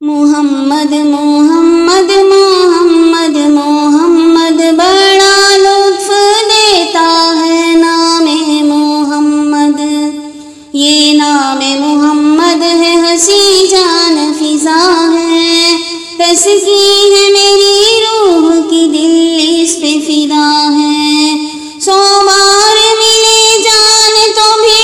محمد محمد محمد محمد بڑا لطف دیتا ہے نام محمد، یہ نام محمد ہے ہنسی جان فضا ہے، تسکین ہے میری روح کی دل اس پہ فدا ہے، 100 بار ملے جان تو بھی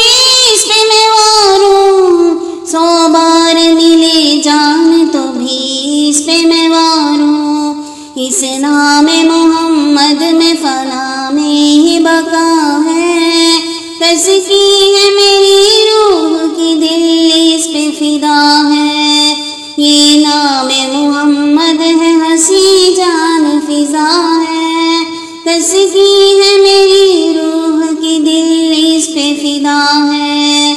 اس پہ میں واروں، 100 بار ملے جان تو بھی اس پہ میں واروں، اس نام محمد میں فنا میں ہی بقا ہے، تسکین ہے میری روح کی دل اس پہ فدا ہے، یہ نام محمد ہے ہنسی جان فضا ہے، تسکین ہے میری روح کی دل اس پہ فدا ہے،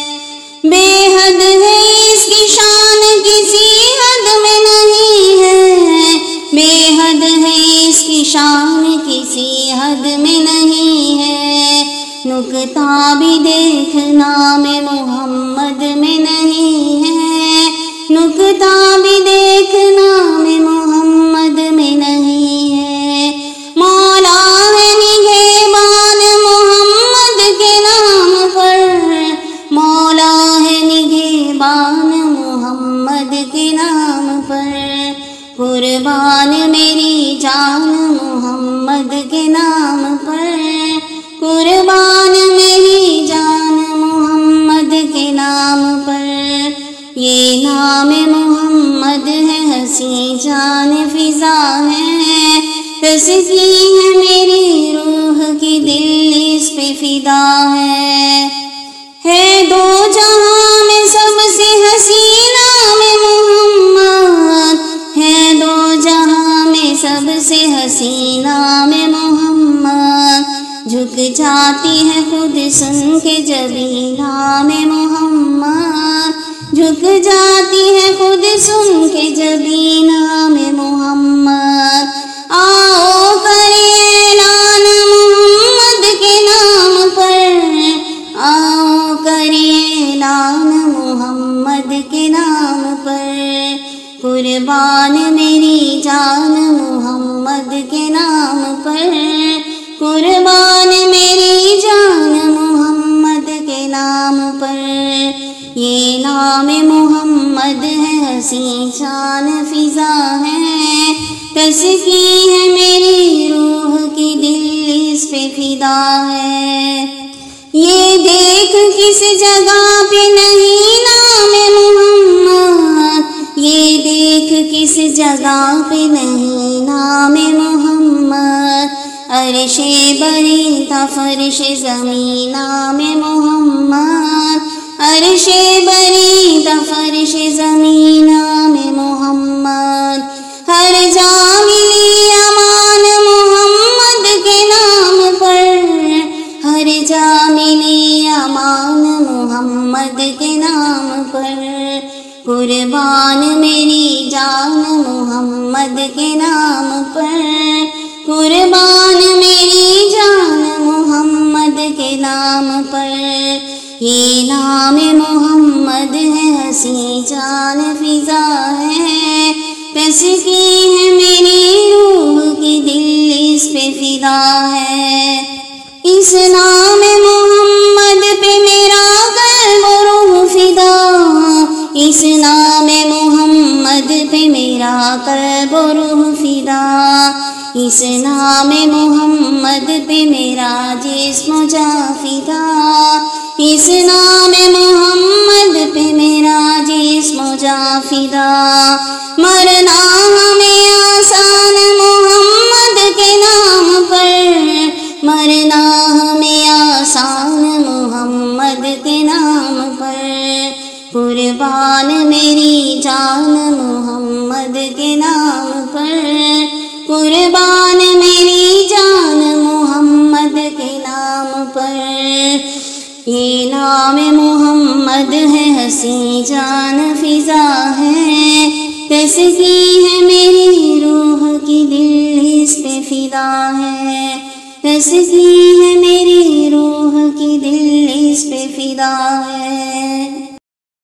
بے حد ہے اس کی شان کسی حد میں نہیں ہے، بے حد ہے اس کی شان کسی حد میں نہیں ہے، نکتہ بھی دیکھ نام محمد میں نہیں ہے، نکتہ بھی دیکھ نام محمد میں نہیں ہے، مولا ہے نگہبان محمد کے نام پر، مولا ہے نگہبان محمد کے نام پر، قربان میری جان محمد کے نام پر، قربان میری جان محمد کے نام پر، یہ نام محمد ہے ہنسی جان فضا ہے، تسکین ہے میری روح کی دل اس پہ فدا ہے دو جہاں میں سب سے حسین نام محمد، ہے دو جہاں میں سب سے حسین نام محمد، جھک جاتی ہے خود سن کے جبیں نام محمد، جھک جاتی ہے خود سن کے جبیں نام محمد، آؤ کرے اعلان محمد کے نام پر، آؤ کرے اعلان محمد کے نام پر، قربان میری جان محمد کے نام پر، قربان میری جان محمد کے نام پر، یہ نام محمد ہے ہنسی جان فضا ہے، تسکین ہے میری روح کی دل اس پہ فدا ہے، یہ دیکھ کس جگہ پہ نہیں نام محمد، یہ دیکھ کس جگہ پہ نہیں نام محمد، عرش بری تا فرش زمین نام محمد، عرش بری تا فرش زمین نام محمد، ہر جا ملی امان محمد کے نام پر، ہر جا ملی امان محمد کے نام پر، قربان میری جان محمد کے نام پر، قربان میری جان محمد کے نام پر، یہ نام محمد ہے ہنسی جان فضا ہے، تسکین ہے میری روح کی دل اس پہ فدا ہے، اس نام محمد پہ میرا قلب و روح فدا، اس نام محمد پہ میرا قلب و روح فدا، اس نام محمد پہ میرا جسم و جاں فدا، اس نام محمد پہ میرا جسم و جاں فدا، مرنا ہمیں آسان محمد کے نام پر، مرنا ہمیں آسان محمد کے نام پر، قربان میری جان محمد کے نام پر، قربان میری جان محمد کے نام پر، یہ نام محمد ہے ہنسی جان فضا ہے، تسکین ہے میری روح کی دل اس پہ فدا ہے، تسکین ہے میری روح کی دل اس پہ فدا ہے۔